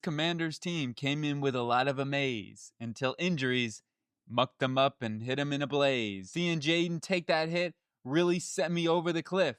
Commanders team came in with a lot of amaze until injuries mucked them up and hit them in a blaze. Seeing Jaden take that hit really set me over the cliff.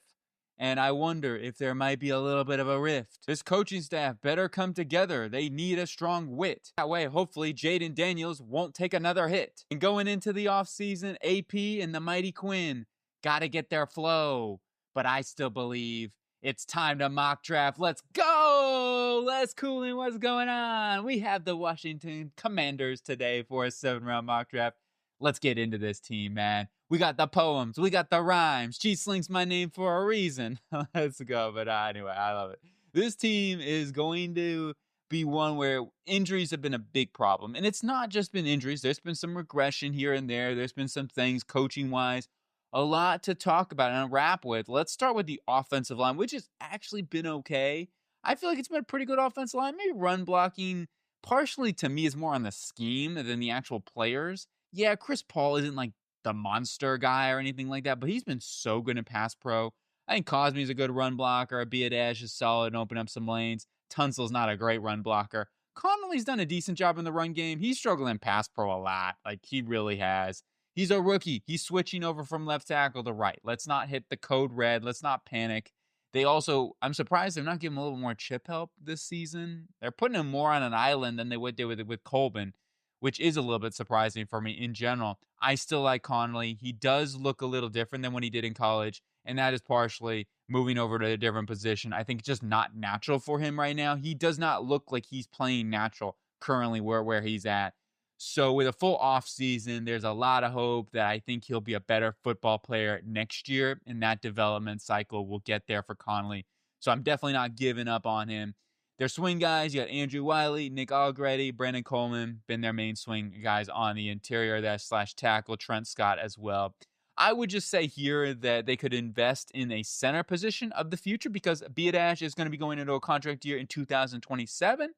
And I wonder if there might be a little bit of a rift. This coaching staff better come together. They need a strong wit. That way, hopefully, Jaden Daniels won't take another hit. And going into the offseason, AP and the Mighty Quinn gotta get their flow. But I still believe it's time to mock draft. Let's go! Les Coolin, what's going on? We have the Washington Commanders today for a 7-round mock draft. Let's get into this team, man. We got the poems. We got the rhymes. G-Slink's my name for a reason. Let's go. But anyway, I love it. This team is going to be one where injuries have been a big problem. And it's not just been injuries. There's been some regression here and there. There's been some things coaching-wise. A lot to talk about and wrap with. Let's start with the offensive line, which has actually been okay. I feel like it's been a pretty good offensive line. Maybe run blocking, partially to me, is more on the scheme than the actual players. Yeah, Chris Paul isn't like the monster guy or anything like that, but he's been so good in pass pro. I think Cosme's a good run blocker. Abiadash is solid and open up some lanes. Tunsil's not a great run blocker. Connolly's done a decent job in the run game. He's struggling in pass pro a lot. Like, he really has. He's a rookie. He's switching over from left tackle to right. Let's not hit the code red. Let's not panic. They also, I'm surprised they're not giving him a little more chip help this season. They're putting him more on an island than they would do with Colbin, which is a little bit surprising for me in general. I still like Connolly. He does look a little different than what he did in college, and that is partially moving over to a different position. I think it's just not natural for him right now. He does not look like he's playing natural currently where he's at. So with a full off season, there's a lot of hope that I think he'll be a better football player next year, and that development cycle will get there for Connolly. So I'm definitely not giving up on him. Their swing guys, you got Andrew Wiley, Nick Allegretti, Brandon Coleman, been their main swing guys on the interior there / tackle, Trent Scott as well. I would just say here that they could invest in a center position of the future because Abiadash is going to be going into a contract year in 2027.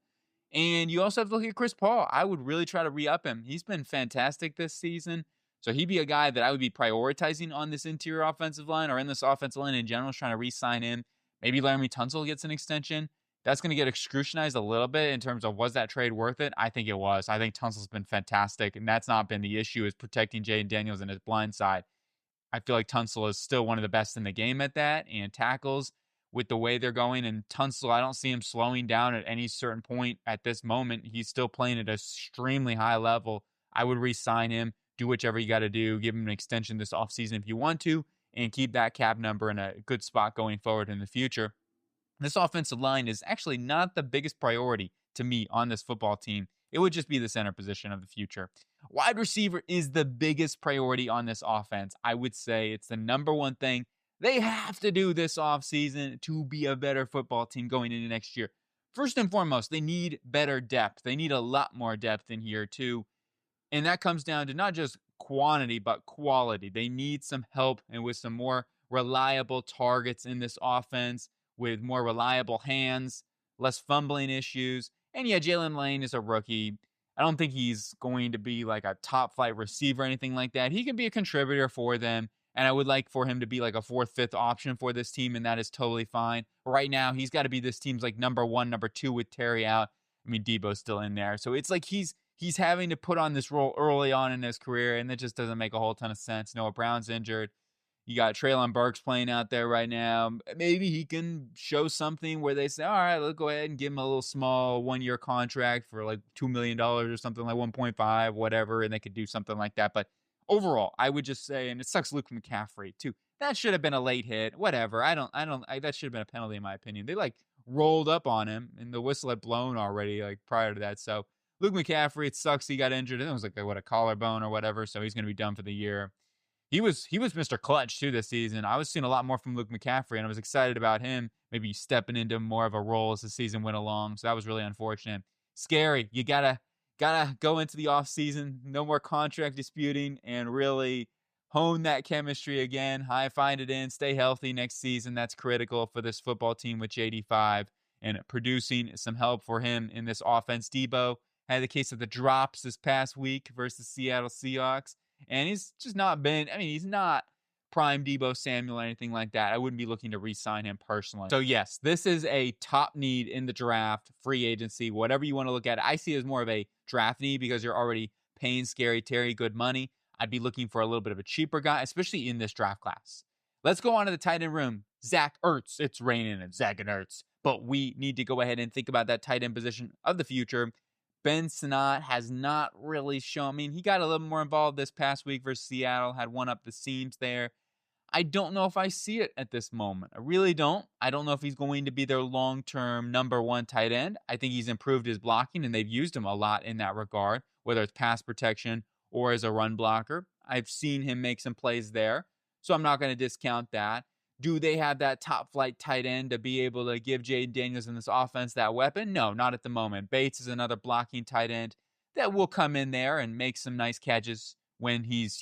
And you also have to look at Chris Paul. I would really try to re-up him. He's been fantastic this season. So he'd be a guy that I would be prioritizing on this interior offensive line or in this offensive line in general, trying to re-sign him. Maybe Laramie Tunsil gets an extension. That's going to get excrucianized a little bit in terms of, was that trade worth it? I think it was. I think Tunsil's been fantastic, and that's not been the issue, is protecting Jaden Daniels and his blind side. I feel like Tunsil is still one of the best in the game at that, and tackles with the way they're going. And Tunsil, I don't see him slowing down at any certain point at this moment. He's still playing at an extremely high level. I would re-sign him, do whichever you got to do, give him an extension this offseason if you want to, and keep that cap number in a good spot going forward in the future. This offensive line is actually not the biggest priority to me on this football team. It would just be the center position of the future. Wide receiver is the biggest priority on this offense. I would say it's the number one thing they have to do this offseason to be a better football team going into next year. First and foremost, they need better depth. They need a lot more depth in here too. And that comes down to not just quantity, but quality. They need some help and with some more reliable targets in this offense, with more reliable hands, less fumbling issues. And yeah, Jalen Lane is a rookie. I don't think he's going to be like a top flight receiver or anything like that. He can be a contributor for them. And I would like for him to be like a 4th, 5th option for this team, and that is totally fine. Right now, he's got to be this team's like number 1, number 2 with Terry out. I mean, Debo's still in there. So it's like he's having to put on this role early on in his career, and that just doesn't make a whole ton of sense. Noah Brown's injured. You got Treylon Burks playing out there right now. Maybe he can show something where they say, all right, let's go ahead and give him a little small 1-year contract for like $2 million or something, like 1.5, whatever, and they could do something like that. But overall, I would just say, and it sucks Luke McCaffrey too. That should have been a late hit. Whatever. That should have been a penalty in my opinion. They like rolled up on him and the whistle had blown already like prior to that. So Luke McCaffrey, it sucks he got injured. It was like a collarbone or whatever. So he's going to be done for the year. He was Mr. Clutch too this season. I was seeing a lot more from Luke McCaffrey, and I was excited about him maybe stepping into more of a role as the season went along. So that was really unfortunate. Scary. You gotta go into the offseason, no more contract disputing, and really hone that chemistry again. High-find it in, stay healthy next season. That's critical for this football team with JD5 and producing some help for him in this offense. Debo had the case of the drops this past week versus Seattle Seahawks. And he's just not been, he's not prime Deebo Samuel or anything like that, I wouldn't be looking to re-sign him personally. So yes, this is a top need in the draft, free agency, whatever you want to look at. I see it as more of a draft need because you're already paying Scary Terry good money. I'd be looking for a little bit of a cheaper guy, especially in this draft class. Let's go on to the tight end room. Zach Ertz. It's raining and Zach and Ertz. But we need to go ahead and think about that tight end position of the future. Ben Sinnott has not really shown. I mean, he got a little more involved this past week versus Seattle, had one up the seams there. I don't know if I see it at this moment. I really don't. I don't know if he's going to be their long-term number one tight end. I think he's improved his blocking, and they've used him a lot in that regard, whether it's pass protection or as a run blocker. I've seen him make some plays there, so I'm not going to discount that. Do they have that top flight tight end to be able to give Jaden Daniels in this offense that weapon? No, not at the moment. Bates is another blocking tight end that will come in there and make some nice catches when he's,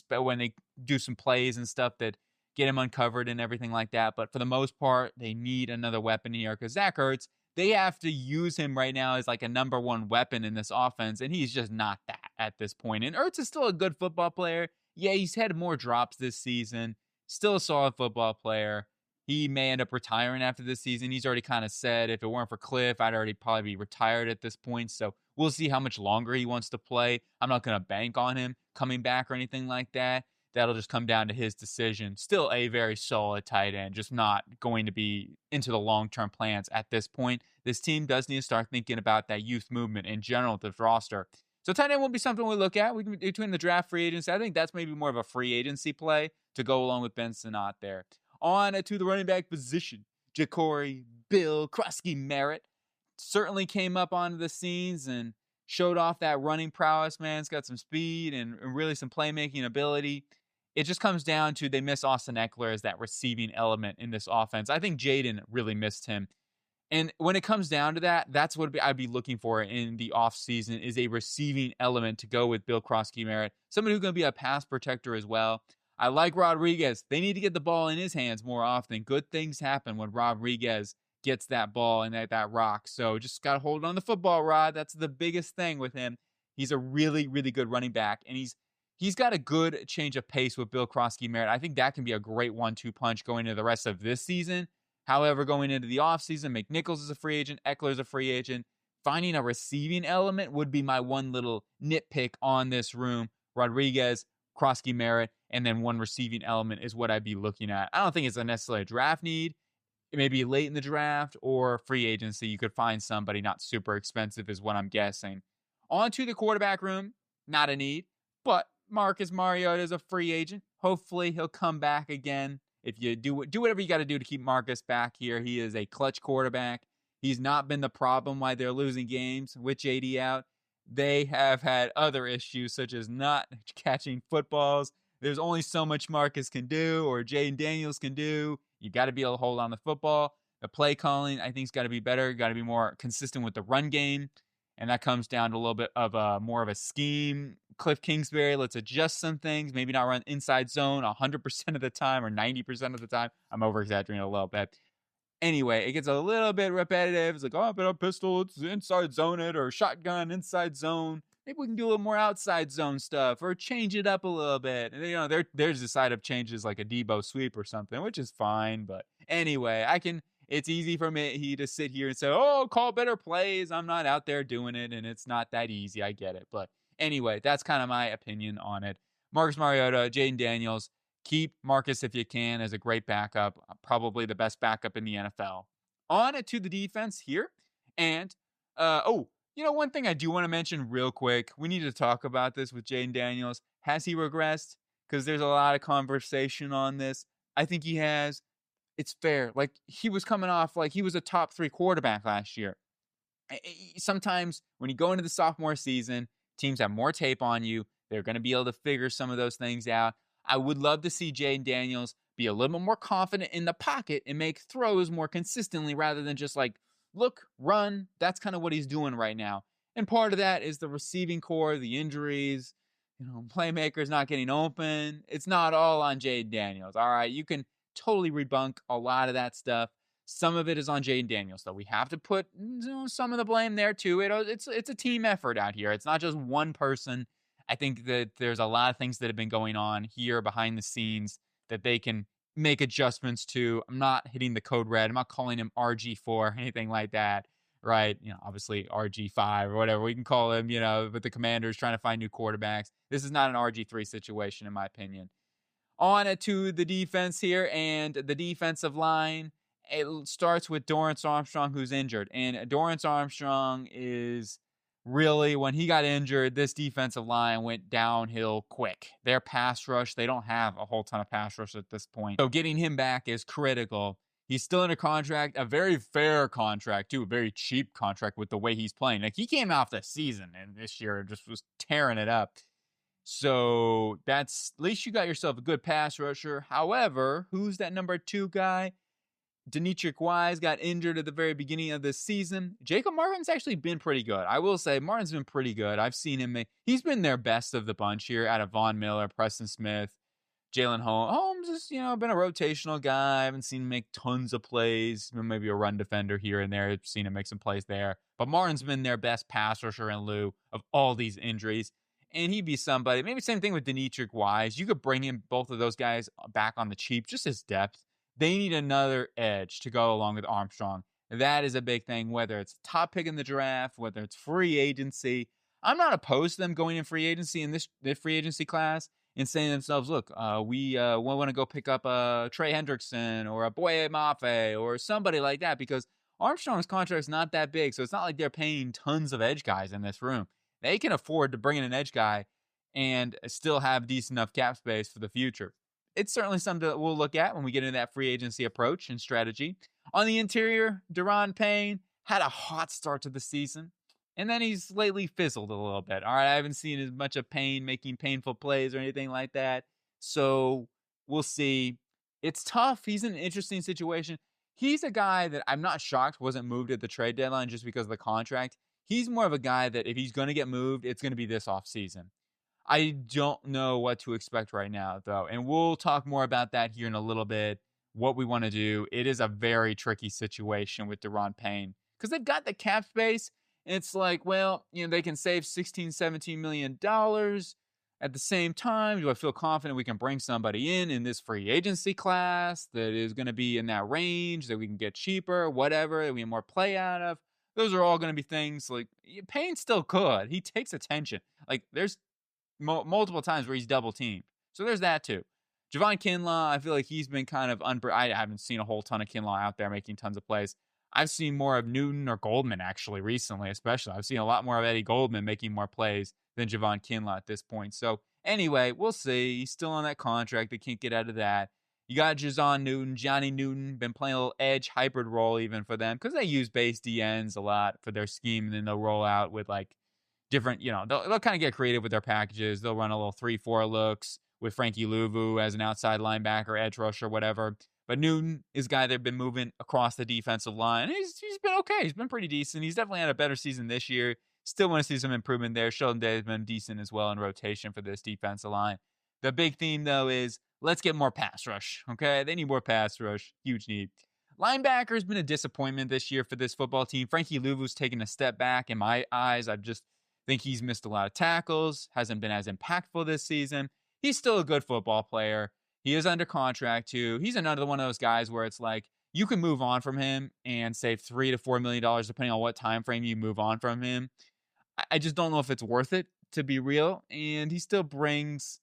when they do some plays and stuff that get him uncovered and everything like that. But for the most part, they need another weapon here because Zach Ertz, they have to use him right now as like a number one weapon in this offense, and he's just not that at this point. And Ertz is still a good football player. Yeah, he's had more drops this season. Still a solid football player. He may end up retiring after this season. He's already kind of said if it weren't for Cliff, I'd already probably be retired at this point. So we'll see how much longer he wants to play. I'm not going to bank on him coming back or anything like that. That'll just come down to his decision. Still a very solid tight end, just not going to be into the long-term plans at this point. This team does need to start thinking about that youth movement in general with the roster. So tight end will be something we look at. We can between the draft free agency. I think that's maybe more of a free agency play to go along with Ben Sinnott there. On to the running back position. Ja'Cory Bill Krusky Merritt certainly came up onto the scenes and showed off that running prowess, man. He's got some speed and really some playmaking ability. It just comes down to they miss Austin Eckler as that receiving element in this offense. I think Jaden really missed him. And when it comes down to that, that's what I'd be looking for in the offseason is a receiving element to go with Bill Krusky Merritt. Somebody who's going to be a pass protector as well. I like Rodriguez. They need to get the ball in his hands more often. Good things happen when Rodriguez gets that ball and that rock. So just got to hold on the football, Rod. That's the biggest thing with him. He's a really, really good running back, and he's got a good change of pace with Bill Krusky Merritt. I think that can be a great 1-2 punch going into the rest of this season. However, going into the offseason, McNichols is a free agent, Eckler's a free agent. Finding a receiving element would be my one little nitpick on this room. Rodriguez, Krusky Merritt, and then one receiving element is what I'd be looking at. I don't think it's a necessarily a draft need. It may be late in the draft or free agency. You could find somebody not super expensive is what I'm guessing. On to the quarterback room. Not a need, but Marcus Mariota is a free agent. Hopefully he'll come back again. If you do whatever you got to do to keep Marcus back here. He is a clutch quarterback. He's not been the problem why they're losing games with JD out. They have had other issues such as not catching footballs. There's only so much Marcus can do or Jaden Daniels can do. You got to be able to hold on the football. The play calling, I think, has got to be better. Got to be more consistent with the run game. And that comes down to a little bit of more of a scheme. Cliff Kingsbury, let's adjust some things. Maybe not run inside zone 100% of the time or 90% of the time. I'm over-exaggerating a little bit. Anyway, it gets a little bit repetitive. It's like, oh, but a pistol, it's inside zone it, or shotgun, inside zone. Maybe we can do a little more outside zone stuff or change it up a little bit. And, there's a side of changes like a Debo sweep or something, which is fine. But anyway, it's easy for me to sit here and say, oh, call better plays. I'm not out there doing it, and it's not that easy. I get it. But anyway, that's kind of my opinion on it. Marcus Mariota, Jaden Daniels, keep Marcus if you can as a great backup, probably the best backup in the NFL. On to the defense here. And, one thing I do want to mention real quick. We need to talk about this with Jaden Daniels. Has he regressed? Because there's a lot of conversation on this. I think he has. It's fair. Like, he was coming off like he was a top 3 quarterback last year. Sometimes when you go into the sophomore season, teams have more tape on you. They're going to be able to figure some of those things out. I would love to see Jaden Daniels be a little bit more confident in the pocket and make throws more consistently rather than just like, look, run. That's kind of what he's doing right now. And part of that is the receiving core, the injuries, playmakers not getting open. It's not all on Jaden Daniels. All right, you can totally debunk a lot of that stuff. Some of it is on Jaden Daniels, though. We have to put some of the blame there, too. It's a team effort out here. It's not just one person. I think that there's a lot of things that have been going on here behind the scenes that they can make adjustments to. I'm not hitting the code red. I'm not calling him RG4 or anything like that, right? Obviously RG5 or whatever we can call him, with the Commanders trying to find new quarterbacks. This is not an RG3 situation, in my opinion. On to the defense here and the defensive line. It starts with Dorrance Armstrong, who's injured. And Dorrance Armstrong is really, when he got injured, this defensive line went downhill quick. Their pass rush, they don't have a whole ton of pass rush at this point. So getting him back is critical. He's still under contract, a very fair contract, too, a very cheap contract with the way he's playing. Like, he came off the season and this year just was tearing it up. So that's, at least you got yourself a good pass rusher. However, who's that number 2 guy? Denitrick Wise got injured at the very beginning of this season. Jacob Martin's actually been pretty good. I will say Martin's been pretty good. I've seen him he's been their best of the bunch here out of Von Miller, Preston Smith, Jalen Holmes is, been a rotational guy. I haven't seen him make tons of plays. Maybe a run defender here and there. I've seen him make some plays there. But Martin's been their best pass rusher in lieu of all these injuries. And he'd be somebody, maybe same thing with Denitrick Wise. You could bring in both of those guys back on the cheap, just as depth. They need another edge to go along with Armstrong. That is a big thing, whether it's top pick in the draft, whether it's free agency. I'm not opposed to them going in free agency in this free agency class and saying to themselves, look, we want to go pick up a Trey Hendrickson or a Boye Mafe or somebody like that, because Armstrong's contract is not that big. So it's not like they're paying tons of edge guys in this room. They can afford to bring in an edge guy and still have decent enough cap space for the future. It's certainly something that we'll look at when we get into that free agency approach and strategy. On the interior, Daron Payne had a hot start to the season, and then he's lately fizzled a little bit. All right, I haven't seen as much of Payne making painful plays or anything like that, so we'll see. It's tough. He's in an interesting situation. He's a guy that I'm not shocked wasn't moved at the trade deadline just because of the contract. He's more of a guy that if he's going to get moved, it's going to be this offseason. I don't know what to expect right now, though. And we'll talk more about that here in a little bit, what we want to do. It is a very tricky situation with Daron Payne because they've got the cap space. And it's like, well, they can save $16-17 million. At the same time, do I feel confident we can bring somebody in this free agency class that is going to be in that range, that we can get cheaper, whatever, that we have more play out of? Those are all going to be things like Payne still could. He takes attention. Like there's multiple times where he's double teamed. So there's that too. Javon Kinlaw, I feel like he's been kind of I haven't seen a whole ton of Kinlaw out there making tons of plays. I've seen more of Newton or Goldman actually recently, especially. I've seen a lot more of Eddie Goldman making more plays than Javon Kinlaw at this point. So anyway, we'll see. He's still on that contract. They can't get out of that. You got Johnny Newton, been playing a little edge hybrid role even for them because they use base DNs a lot for their scheme, and then they'll roll out with like different, they'll kind of get creative with their packages. They'll run a little 3-4 looks with Frankie Louvu as an outside linebacker, edge rusher, whatever. But Newton is a guy they've been moving across the defensive line. He's been okay. He's been pretty decent. He's definitely had a better season this year. Still want to see some improvement there. Sheldon Day has been decent as well in rotation for this defensive line. The big theme, though, is let's get more pass rush, okay? They need more pass rush. Huge need. Linebacker has been a disappointment this year for this football team. Frankie Louvu's taken a step back in my eyes. I just think he's missed a lot of tackles, hasn't been as impactful this season. He's still a good football player. He is under contract, too. He's another one of those guys where it's like you can move on from him and save $3 to $4 million depending on what time frame you move on from him. I just don't know if it's worth it, to be real. And he still brings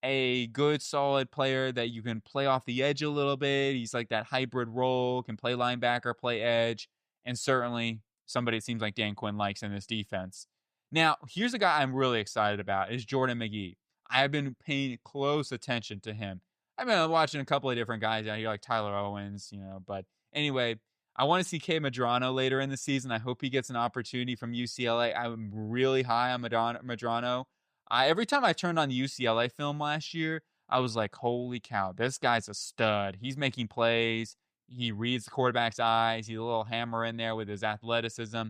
a good, solid player that you can play off the edge a little bit. He's like that hybrid role, can play linebacker, play edge, and certainly somebody it seems like Dan Quinn likes in this defense. Now, here's a guy I'm really excited about is Jordan McGee. I've been paying close attention to him. I've been watching a couple of different guys out here like Tyler Owens, but anyway, I want to see K. Medrano later in the season. I hope he gets an opportunity from UCLA. I'm really high on Medrano. Every time I turned on the UCLA film last year, I was like, holy cow, this guy's a stud. He's making plays. He reads the quarterback's eyes. He's a little hammer in there with his athleticism.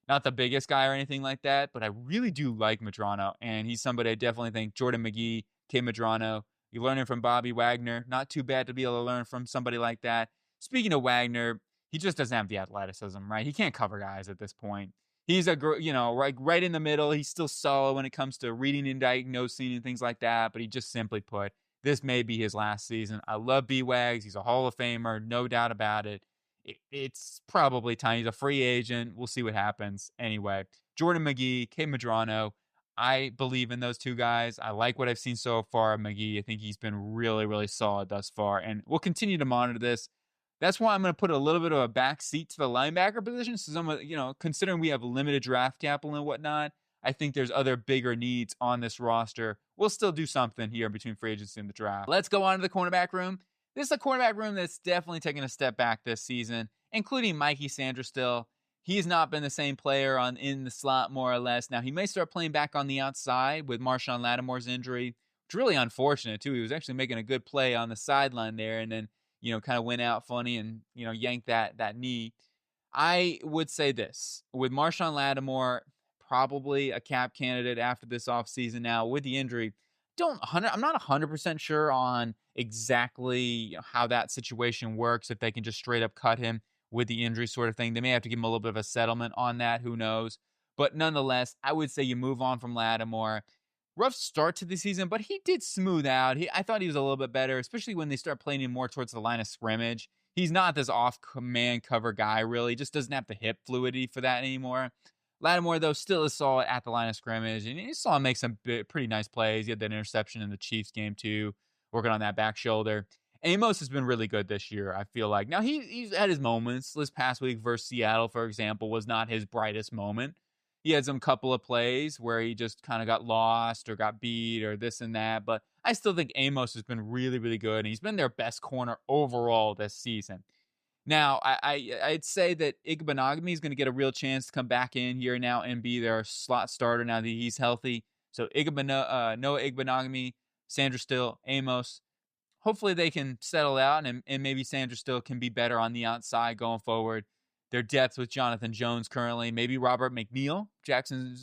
Not the biggest guy or anything like that, but I really do like Medrano, and he's somebody I definitely think Jordan McGee, K. Medrano. You're learning from Bobby Wagner. Not too bad to be able to learn from somebody like that. Speaking of Wagner, he just doesn't have the athleticism, right? He can't cover guys at this point. He's right in the middle. He's still solid when it comes to reading and diagnosing and things like that, but he just simply put this may be his last season. I love B-Wags. He's a Hall of Famer, no doubt about it. It's probably time. He's a free agent. We'll see what happens. Anyway, Jordan McGee, K. Madrano. I believe in those two guys. I like what I've seen so far of McGee. I think he's been really, really solid thus far. And we'll continue to monitor this. That's why I'm going to put a little bit of a back seat to the linebacker position. So considering we have limited draft capital and whatnot, I think there's other bigger needs on this roster. We'll still do something here between free agency and the draft. Let's go on to the cornerback room. This is a cornerback room that's definitely taken a step back this season, including Mikey Sanderstill. He's not been the same player in the slot, more or less. Now, he may start playing back on the outside with Marshawn Lattimore's injury. It's really unfortunate, too. He was actually making a good play on the sideline there and then, kind of went out funny and, yanked that knee. I would say this. With Marshawn Lattimore, probably a cap candidate after this offseason now with the injury. I'm not 100% sure on exactly how that situation works, if they can just straight up cut him with the injury sort of thing. They may have to give him a little bit of a settlement on that. Who knows? But nonetheless, I would say you move on from Lattimore. Rough start to the season, but he did smooth out. I thought he was a little bit better, especially when they start playing him more towards the line of scrimmage. He's not this off-command cover guy, really. He just doesn't have the hip fluidity for that anymore. Lattimore, though, still is solid at the line of scrimmage, and you saw him make some pretty nice plays. He had that interception in the Chiefs game, too, working on that back shoulder. Amos has been really good this year, I feel like. Now, he's had his moments. This past week versus Seattle, for example, was not his brightest moment. He had some couple of plays where he just kind of got lost or got beat or this and that, but I still think Amos has been really, really good, and he's been their best corner overall this season. Now, I'd say that Igbenogany is going to get a real chance to come back in here now and be their slot starter now that he's healthy. So Noah Igbenogany, Sanderstill, Amos. Hopefully they can settle out and maybe Sanderstill can be better on the outside going forward. Their depth with Jonathan Jones currently. Maybe Robert McNeil, Jackson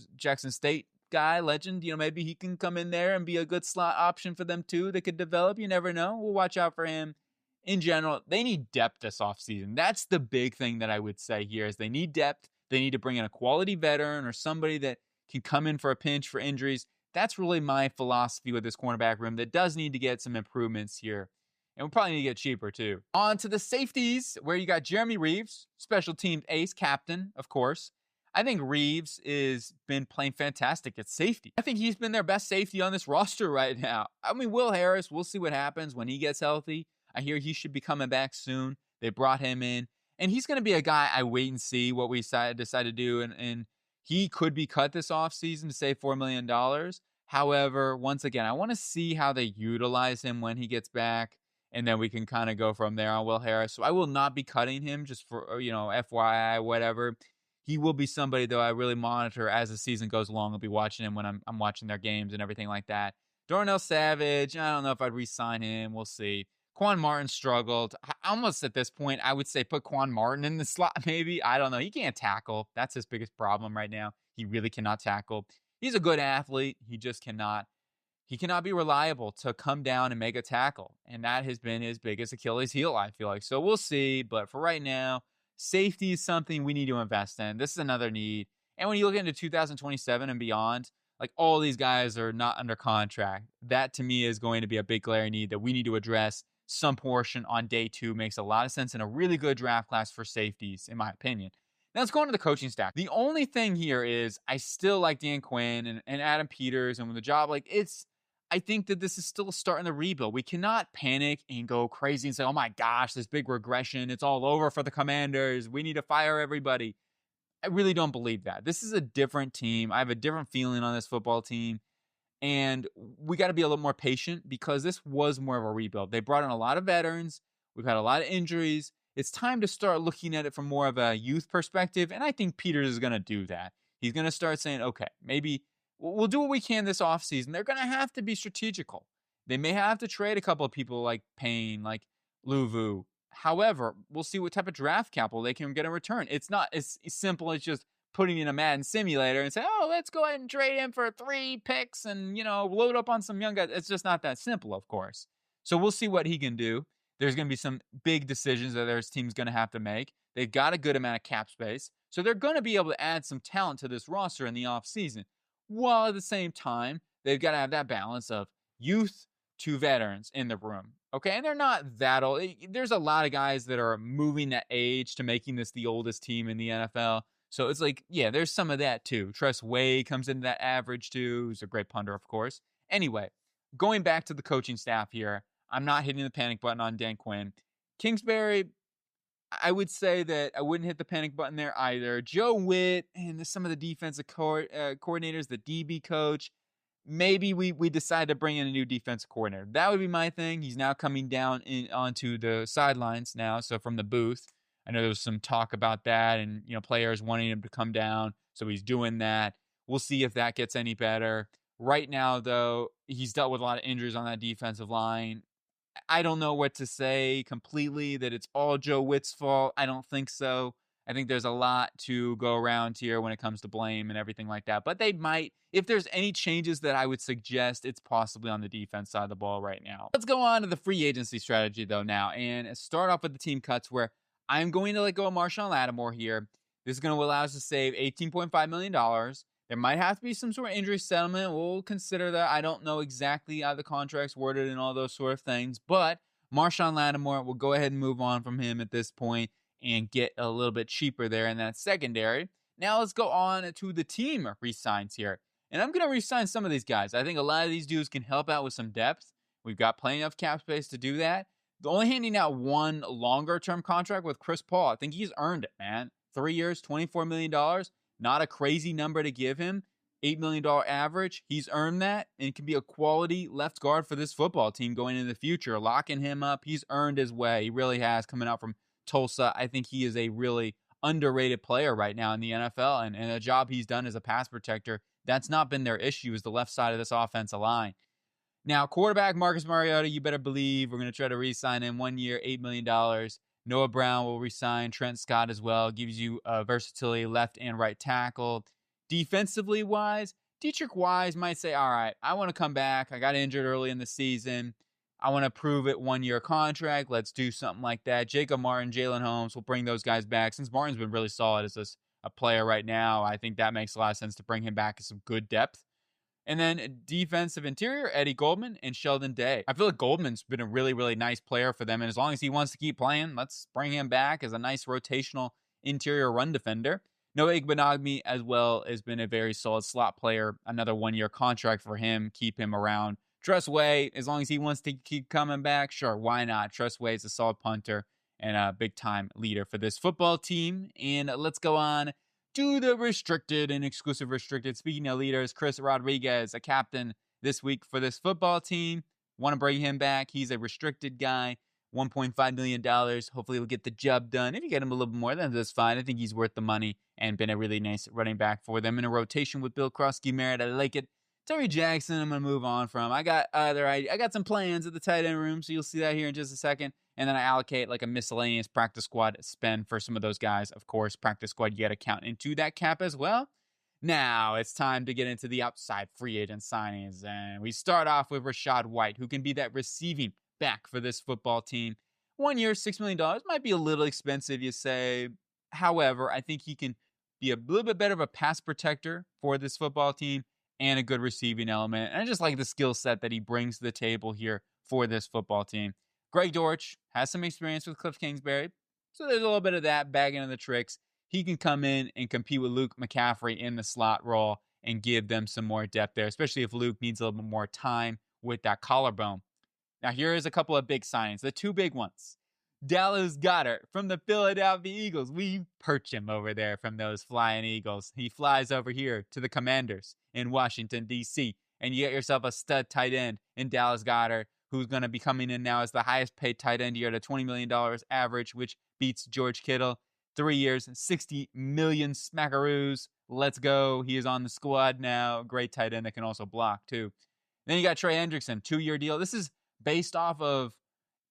State guy, legend. Maybe he can come in there and be a good slot option for them too. They could develop. You never know. We'll watch out for him. In general, they need depth this offseason. That's the big thing that I would say here is they need depth. They need to bring in a quality veteran or somebody that can come in for a pinch for injuries. That's really my philosophy with this cornerback room that does need to get some improvements here. And we'll probably need to get cheaper too. On to the safeties, where you got Jeremy Reeves, special teams ace, captain, of course. I think Reeves has been playing fantastic at safety. I think he's been their best safety on this roster right now. I mean, Will Harris, we'll see what happens when he gets healthy. I hear he should be coming back soon. They brought him in. And he's going to be a guy I wait and see what we decide to do. And he could be cut this offseason to save $4 million. However, once again, I want to see how they utilize him when he gets back. And then we can kind of go from there on Will Harris. So I will not be cutting him just for, FYI, whatever. He will be somebody, though, I really monitor as the season goes along. I'll be watching him when I'm watching their games and everything like that. Darnell Savage, I don't know if I'd re-sign him. We'll see. Quan Martin struggled. Almost at this point, I would say put Quan Martin in the slot maybe. I don't know. He can't tackle. That's his biggest problem right now. He really cannot tackle. He's a good athlete. He just cannot. He cannot be reliable to come down and make a tackle. And that has been his biggest Achilles heel, I feel like. So we'll see. But for right now, safety is something we need to invest in. This is another need. And when you look into 2027 and beyond, like all these guys are not under contract. That to me is going to be a big glaring need that we need to address. Some portion on day 2 makes a lot of sense and a really good draft class for safeties, in my opinion. Now let's go into the coaching staff. The only thing here is I still like Dan Quinn and Adam Peters and with the job, I think that this is still starting the rebuild. We cannot panic and go crazy and say, oh my gosh, this big regression. It's all over for the Commanders. We need to fire everybody. I really don't believe that. This is a different team. I have a different feeling on this football team. And we got to be a little more patient because this was more of a rebuild. They brought in a lot of veterans. We've had a lot of injuries. It's time to start looking at it from more of a youth perspective. And I think Peters is going to do that. He's going to start saying, okay, maybe we'll do what we can this offseason. They're going to have to be strategical. They may have to trade a couple of people like Payne, like Luvu. However, we'll see what type of draft capital they can get in return. It's not as simple as just putting in a Madden simulator and say, oh, let's go ahead and trade him for 3 picks and, load up on some young guys. It's just not that simple, of course. So we'll see what he can do. There's going to be some big decisions that their team's going to have to make. They've got a good amount of cap space. So they're going to be able to add some talent to this roster in the offseason. While at the same time, they've got to have that balance of youth to veterans in the room. Okay. And they're not that old. There's a lot of guys that are moving that age to making this the oldest team in the NFL. So it's like, yeah, there's some of that too. Tress Way comes into that average too, who's a great punter, of course. Anyway, going back to the coaching staff here, I'm not hitting the panic button on Dan Quinn. Kingsbury, I would say that I wouldn't hit the panic button there either. Joe Witt and some of the defensive coordinators, the DB coach, maybe we decide to bring in a new defensive coordinator. That would be my thing. He's now coming down onto the sidelines now, so from the booth. I know there was some talk about that and, players wanting him to come down, so he's doing that. We'll see if that gets any better. Right now, though, he's dealt with a lot of injuries on that defensive line. I don't know what to say completely, that it's all Joe Witt's fault. I don't think so. I think there's a lot to go around here when it comes to blame and everything like that. But they might, if there's any changes that I would suggest, it's possibly on the defense side of the ball right now. Let's go on to the free agency strategy, though, now, and start off with the team cuts, where I'm going to let go of Marshawn Lattimore here. This is going to allow us to save $18.5 million. There might have to be some sort of injury settlement. We'll consider that. I don't know exactly how the contract's worded and all those sort of things. But Marshawn Lattimore, we'll go ahead and move on from him at this point and get a little bit cheaper there in that secondary. Now let's go on to the team re-signs here. And I'm going to re-sign some of these guys. I think a lot of these dudes can help out with some depth. We've got plenty of cap space to do that. The only handing out one longer-term contract with Chris Paul. I think he's earned it, man. 3 years, $24 million. Not a crazy number to give him. $8 million average. He's earned that and can be a quality left guard for this football team going into the future. Locking him up, he's earned his way. He really has, coming out from Tulsa. I think he is a really underrated player right now in the NFL, and a job he's done as a pass protector. That's not been their issue, is the left side of this offensive line. Now, quarterback Marcus Mariota, you better believe we're going to try to re-sign him 1 year, $8 million. Noah Brown will resign. Trent Scott as well. Gives you versatility left and right tackle. Defensively wise, Dietrich Wise might say, all right, I want to come back. I got injured early in the season. I want to prove it, 1 year contract. Let's do something like that. Jacob Martin, Jalen Holmes, will bring those guys back. Since Martin's been really solid as a player right now, I think that makes a lot of sense to bring him back as some good depth. And then defensive interior, Eddie Goldman and Sheldon Day. I feel like Goldman's been a really, really nice player for them. And as long as he wants to keep playing, let's bring him back as a nice rotational interior run defender. Noah Igbenogany as well has been a very solid slot player. Another 1 year contract for him. Keep him around. Tress Way, as long as he wants to keep coming back, sure, why not? Tress Way is a solid punter and a big-time leader for this football team. And let's go on to the restricted and exclusive restricted. Speaking of leaders, Chris Rodriguez, a captain this week for this football team. Want to bring him back. He's a restricted guy. $1.5 million. Hopefully he'll get the job done. If you get him a little bit more, then that's fine. I think he's worth the money and been a really nice running back for them in a rotation with Bill Krosky Merritt. I like it. Terry Jackson, I'm going to move on from. I got some plans at the tight end room, so you'll see that here in just a second. And then I allocate like a miscellaneous practice squad spend for some of those guys. Of course, practice squad, you got to count into that cap as well. Now it's time to get into the outside free agent signings. And we start off with Rachaad White, who can be that receiving back for this football team. 1 year, $6 million. Might be a little expensive, you say. However, I think he can be a little bit better of a pass protector for this football team and a good receiving element. And I just like the skill set that he brings to the table here for this football team. Greg Dortch has some experience with Cliff Kingsbury, so there's a little bit of that bagging of the tricks. He can come in and compete with Luke McCaffrey in the slot role and give them some more depth there, especially if Luke needs a little bit more time with that collarbone. Now, here is a couple of big signings, the two big ones. Dallas Goedert from the Philadelphia Eagles. We perch him over there from those flying Eagles. He flies over here to the Commanders in Washington, D.C., and you get yourself a stud tight end in Dallas Goedert, who's going to be coming in now as the highest paid tight end here at a $20 million average, which beats George Kittle. 3 years, $60 million smackaroos. Let's go. He is on the squad now. Great tight end that can also block, too. Then you got Trey Hendrickson, 2 year deal. This is based off of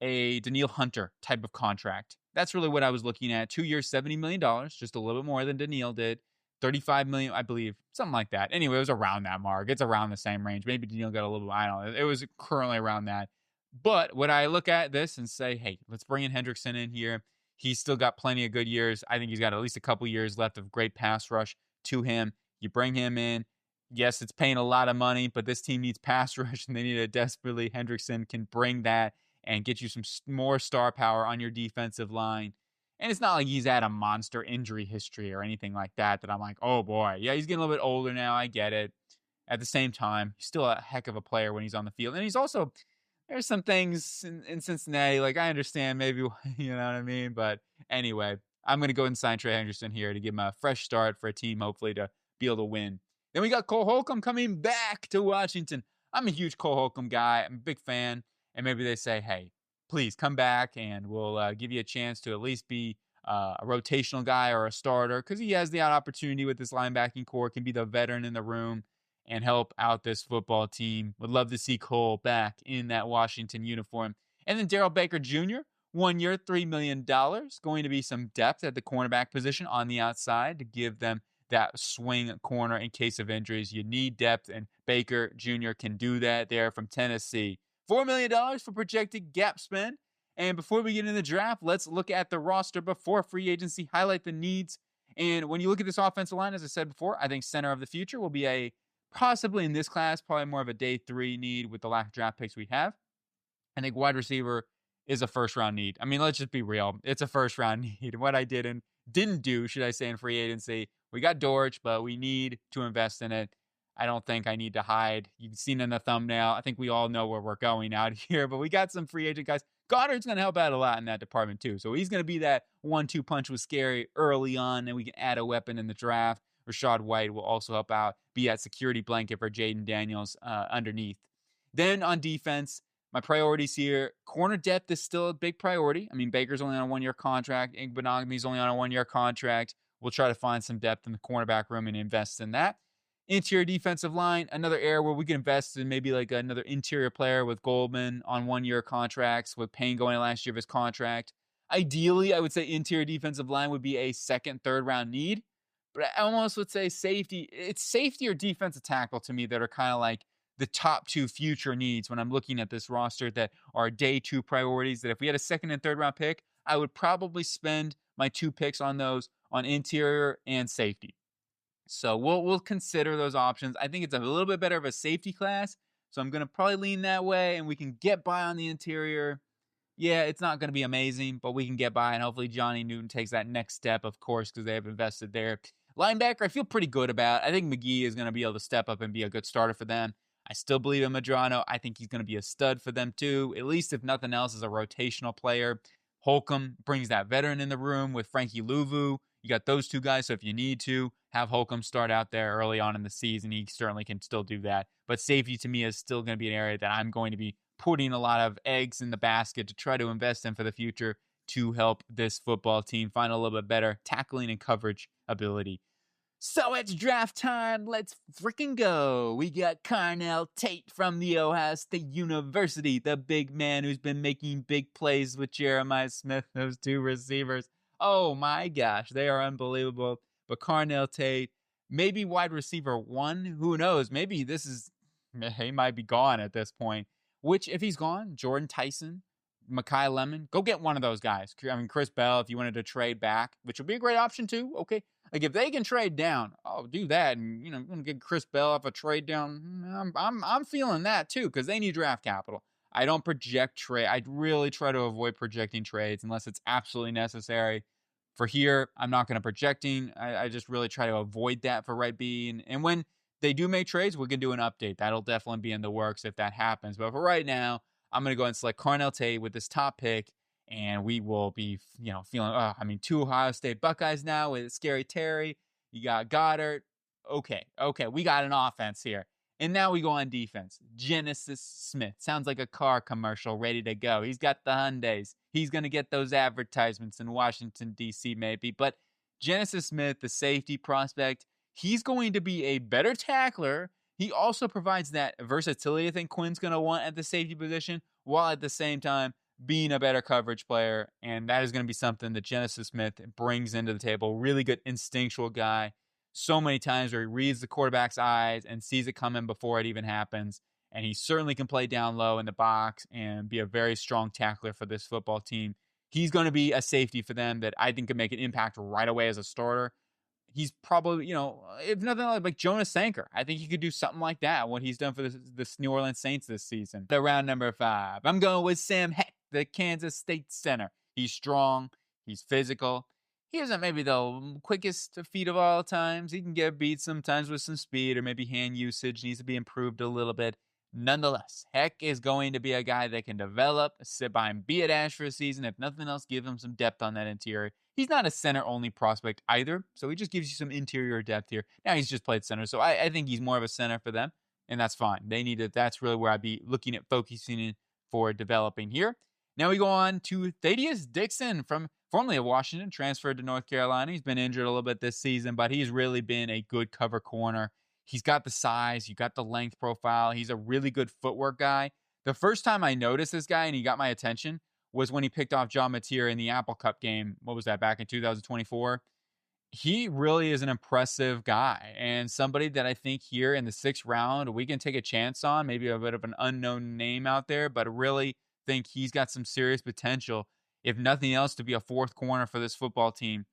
a Danielle Hunter type of contract. That's really what I was looking at. 2 years, $70 million, just a little bit more than Danielle did. $35 million, I believe, something like that. Anyway, it was around that mark. It's around the same range. Maybe Danielle got a little bit, I don't know. It was currently around that. But would I look at this and say, hey, let's bring in Hendrickson in here. He's still got plenty of good years. I think he's got at least a couple years left of great pass rush to him. You bring him in. Yes, it's paying a lot of money, but this team needs pass rush, and they need it desperately. Hendrickson can bring that and get you some more star power on your defensive line. And it's not like he's had a monster injury history or anything like that I'm like, oh boy. Yeah, he's getting a little bit older now. I get it. At the same time, he's still a heck of a player when he's on the field. And he's also, there's some things in Cincinnati, like I understand maybe, you know what I mean? But anyway, I'm going to go and sign Trey Hendrickson here to give him a fresh start for a team, hopefully to be able to win. Then we got Cole Holcomb coming back to Washington. I'm a huge Cole Holcomb guy. I'm a big fan. And maybe they say, hey, please come back and we'll give you a chance to at least be a rotational guy or a starter, because he has the opportunity with this linebacking core, can be the veteran in the room and help out this football team. Would love to see Cole back in that Washington uniform. And then Darrell Baker Jr., 1 year, $3 million. Going to be some depth at the cornerback position on the outside to give them that swing corner in case of injuries. You need depth, and Baker Jr. can do that there from Tennessee. $4 million for projected gap spend. And before we get into the draft, let's look at the roster before free agency, highlight the needs. And when you look at this offensive line, as I said before, I think center of the future will be a possibly in this class, probably more of a day 3 need with the lack of draft picks we have. I think wide receiver is a first round need. I mean, let's just be real. It's a first round need. What I didn't do, should I say, in free agency, we got Dortch, but we need to invest in it. I don't think I need to hide. You've seen in the thumbnail. I think we all know where we're going out here, but we got some free agent guys. Goddard's going to help out a lot in that department too. So he's going to be that 1-2 punch with Scary early on, and we can add a weapon in the draft. Rashad White will also help out, be that security blanket for Jaden Daniels underneath. Then on defense, my priorities here, corner depth is still a big priority. I mean, Baker's only on a 1-year contract. Igbenogany's only on a 1-year contract. We'll try to find some depth in the cornerback room and invest in that. Interior defensive line, another area where we can invest in maybe like another interior player with Goldman on 1-year contracts, with Payne going last year of his contract. Ideally, I would say interior defensive line would be a second, third round need. But I almost would say safety. It's safety or defensive tackle to me that are kind of like the top 2 future needs when I'm looking at this roster that are day 2 priorities, that if we had a second and third round pick, I would probably spend my 2 picks on those, on interior and safety. So we'll consider those options. I think it's a little bit better of a safety class, so I'm going to probably lean that way, and we can get by on the interior. Yeah, it's not going to be amazing, but we can get by, and hopefully Johnny Newton takes that next step, of course, because they have invested there. Linebacker, I feel pretty good about. I think McGee is going to be able to step up and be a good starter for them. I still believe in Medrano. I think he's going to be a stud for them too, at least if nothing else, as a rotational player. Holcomb brings that veteran in the room with Frankie Louvu. You got those 2 guys, so if you need to have Holcomb start out there early on in the season, he certainly can still do that. But safety to me is still going to be an area that I'm going to be putting a lot of eggs in the basket to try to invest in for the future to help this football team find a little bit better tackling and coverage ability. So it's draft time. Let's freaking go. We got Carnell Tate from the Ohio State University, the big man who's been making big plays with Jeremiah Smith, those 2 receivers. Oh my gosh, they are unbelievable. But Carnell Tate, maybe wide receiver 1, who knows? Maybe he might be gone at this point. Which, if he's gone, Jordan Tyson, Mekhi Lemon, go get one of those guys. I mean, Chris Bell, if you wanted to trade back, which would be a great option too. Okay. Like if they can trade down, I'll do that, and I'm gonna get Chris Bell off a trade down. I'm feeling that too, because they need draft capital. I don't project trade. I really try to avoid projecting trades unless it's absolutely necessary. For here, I'm not going to projecting. I just really try to avoid that for right B. And when they do make trades, we can do an update. That'll definitely be in the works if that happens. But for right now, I'm going to go and select Carnell Tate with this top pick. And we will be, feeling, 2 Ohio State Buckeyes now with Scary Terry. You got Goddard. Okay, we got an offense here. And now we go on defense. Genesis Smith. Sounds like a car commercial ready to go. He's got the Hyundais. He's going to get those advertisements in Washington, D.C. maybe. But Genesis Smith, the safety prospect, he's going to be a better tackler. He also provides that versatility I think Quinn's going to want at the safety position, while at the same time being a better coverage player. And that is going to be something that Genesis Smith brings into the table. Really good instinctual guy. So many times where he reads the quarterback's eyes and sees it coming before it even happens. And he certainly can play down low in the box and be a very strong tackler for this football team. He's going to be a safety for them that I think can make an impact right away as a starter. he's probably, if nothing like Jonas Sanker. I think he could do something like that, what he's done for the New Orleans Saints this season. The round number 5, I'm going with Sam Heck, the Kansas State center. He's strong. He's physical. He isn't maybe the quickest feet of all times. He can get beat sometimes with some speed or maybe hand usage. Needs to be improved a little bit. Nonetheless, Heck is going to be a guy that can develop, sit by and be a dash for a season. If nothing else, give him some depth on that interior. He's not a center-only prospect either, so he just gives you some interior depth here. Now he's just played center, so I think he's more of a center for them, and that's fine. They need it. That's really where I'd be looking at focusing in for developing here. Now we go on to Thaddeus Dixon, from formerly of Washington, transferred to North Carolina. He's been injured a little bit this season, but he's really been a good cover corner. He's got the size, you got the length profile. He's a really good footwork guy. The first time I noticed this guy and he got my attention was when he picked off John Mateer in the Apple Cup game. What was that, back in 2024? He really is an impressive guy and somebody that I think here in the 6th round we can take a chance on. Maybe a bit of an unknown name out there, but I really think he's got some serious potential, if nothing else, to be a 4th corner for this football team.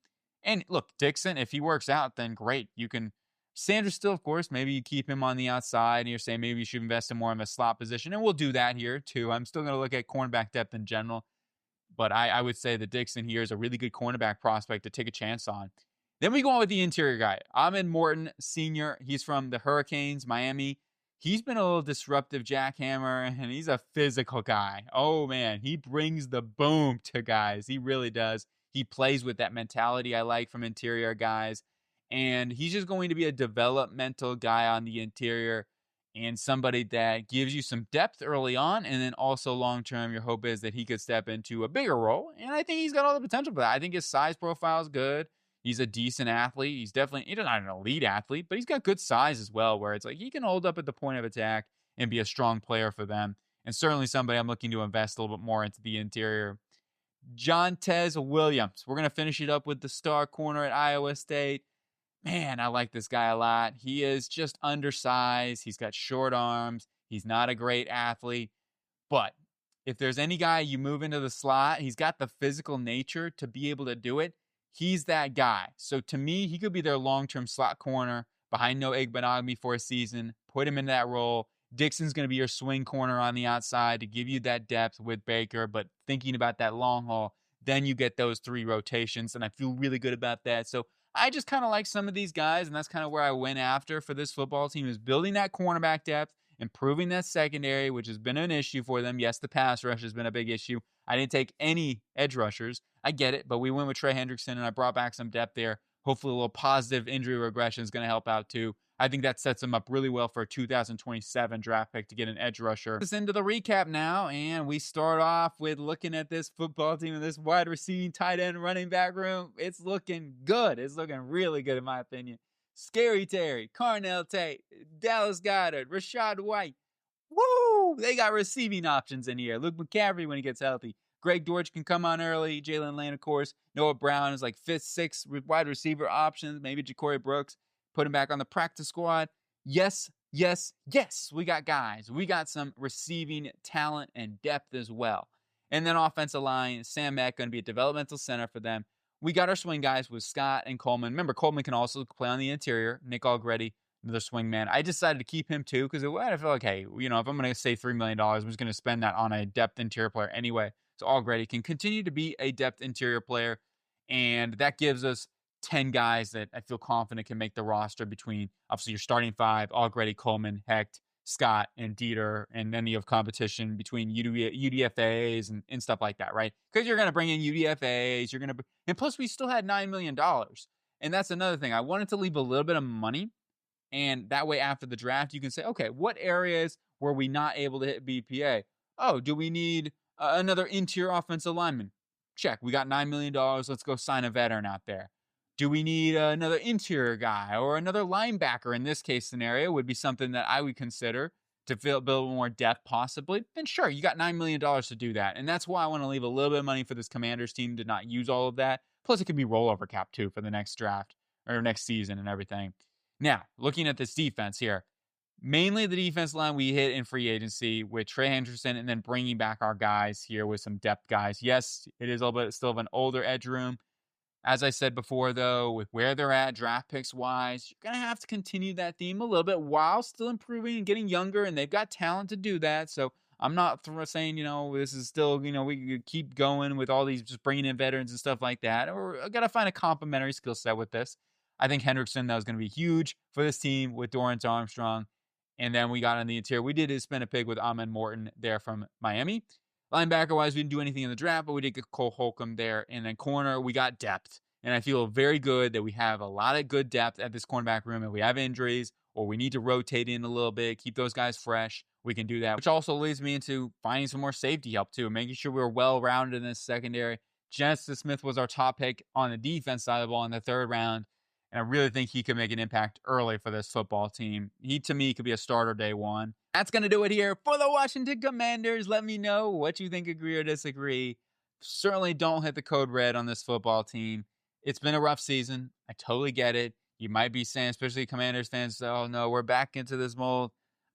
And look, Dixon, if he works out, then great. You can Sanders still, of course, maybe you keep him on the outside and you're saying maybe you should invest in more of a slot position. And we'll do that here too. I'm still going to look at cornerback depth in general. But I would say that Dixon here is a really good cornerback prospect to take a chance on. Then we go on with the interior guy, Ahmed Morton Sr. He's from the Hurricanes, Miami. He's been a little disruptive jackhammer, and he's a physical guy. Oh, man, he brings the boom to guys. He really does. He plays with that mentality I like from interior guys. And he's just going to be a developmental guy on the interior and somebody that gives you some depth early on. And then also long-term, your hope is that he could step into a bigger role. And I think he's got all the potential for that. I think his size profile is good. He's a decent athlete. He's not an elite athlete, but he's got good size as well, where it's like he can hold up at the point of attack and be a strong player for them. And certainly somebody I'm looking to invest a little bit more into the interior. Jontez Williams. We're going to finish it up with the star corner at Iowa State. Man, I like this guy a lot. He is just undersized. He's got short arms. He's not a great athlete. But if there's any guy you move into the slot, he's got the physical nature to be able to do it. He's that guy. So to me, he could be their long-term slot corner behind Noah Igbenogany for a season. Put him in that role. Dixon's going to be your swing corner on the outside to give you that depth with Baker. But thinking about that long haul, then you get those 3 rotations, and I feel really good about that. So I just kind of like some of these guys, and that's kind of where I went after for this football team, is building that cornerback depth, improving that secondary, which has been an issue for them. Yes, the pass rush has been a big issue. I didn't take any edge rushers. I get it, but we went with Trey Hendrickson, and I brought back some depth there. Hopefully a little positive injury regression is going to help out too. I think that sets them up really well for a 2027 draft pick to get an edge rusher. Let's into the recap now, and we start off with looking at this football team and this wide receiving, tight end, running back room. It's looking good. It's looking really good in my opinion. Scary Terry, Carnell Tate, Dallas Goedert, Rachaad White. Woo! They got receiving options in here. Luke McCaffrey when he gets healthy. Greg Dortch can come on early. Jalen Lane, of course. Noah Brown is like 5th, 6th wide receiver options. Maybe Ja'Cory Brooks. Put him back on the practice squad. Yes, yes, yes. We got guys. We got some receiving talent and depth as well. And then offensive line, Sam Mack going to be a developmental center for them. We got our swing guys with Scott and Coleman. Remember, Coleman can also play on the interior. Nick Algretti, another swing man. I decided to keep him too because I feel like, hey, if I'm going to save $3 million, I'm just going to spend that on a depth interior player anyway. So Algretti can continue to be a depth interior player. And that gives us 10 guys that I feel confident can make the roster between, obviously, your starting 5, Algretti, Coleman, Hecht, Scott, and Dieter, and then you have competition between UDFAs and stuff like that, right? Because you're going to bring in UDFAs, and plus we still had $9 million. And that's another thing. I wanted to leave a little bit of money, and that way after the draft, you can say, okay, what areas were we not able to hit BPA? Oh, do we need another interior offensive lineman? Check. We got $9 million. Let's go sign a veteran out there. Do we need another interior guy or another linebacker? In this case scenario would be something that I would consider to build more depth possibly. Then sure, you got $9 million to do that. And that's why I want to leave a little bit of money for this Commanders team to not use all of that. Plus it could be rollover cap too for the next draft or next season and everything. Now, looking at this defense here, mainly the defense line we hit in free agency with Trey Hendrickson and then bringing back our guys here with some depth guys. Yes, it is a little bit still of an older edge room. As I said before, though, with where they're at draft picks wise, you're going to have to continue that theme a little bit while still improving and getting younger. And they've got talent to do that. So I'm not saying, this is still, we could keep going with all these just bringing in veterans and stuff like that. Or I got to find a complementary skill set with this. I think Hendrickson, that was going to be huge for this team with Dorrance Armstrong. And then we got on the interior. We did spin a pig with Ahmed Morton there from Miami. Linebacker wise, we didn't do anything in the draft, but we did get Cole Holcomb there. And then corner, we got depth. And I feel very good that we have a lot of good depth at this cornerback room. If we have injuries or we need to rotate in a little bit, keep those guys fresh, we can do that. Which also leads me into finding some more safety help too, making sure we're well rounded in this secondary. Genesis Smith was our top pick on the defense side of the ball in the 3rd round. And I really think he could make an impact early for this football team. He, to me, could be a starter day one. That's going to do it here for the Washington Commanders. Let me know what you think, agree or disagree. Certainly don't hit the code red on this football team. It's been a rough season. I totally get it. You might be saying, especially Commanders fans, oh, no, we're back into this mold.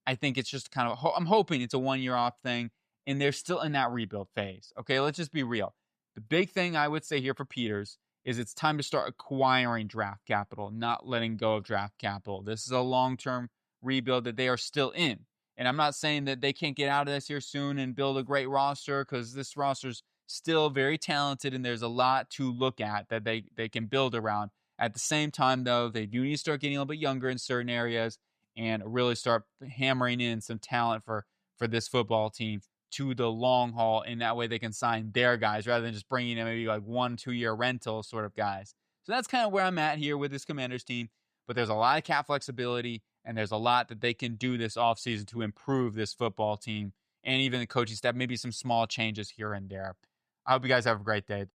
I think it's just kind of, I'm hoping it's a 1 year off thing, and they're still in that rebuild phase. Okay, let's just be real. The big thing I would say here for Peters is it's time to start acquiring draft capital, not letting go of draft capital. This is a long-term rebuild that they are still in. And I'm not saying that they can't get out of this here soon and build a great roster, because this roster's still very talented and there's a lot to look at that they can build around. At the same time, though, they do need to start getting a little bit younger in certain areas and really start hammering in some talent for this football team to the long haul, and that way they can sign their guys rather than just bringing in maybe like 1-2 year rental sort of guys. So that's kind of where I'm at here with this Commanders team. But there's a lot of cap flexibility, and there's a lot that they can do this offseason to improve this football team and even the coaching staff, maybe some small changes here and there. I hope you guys have a great day.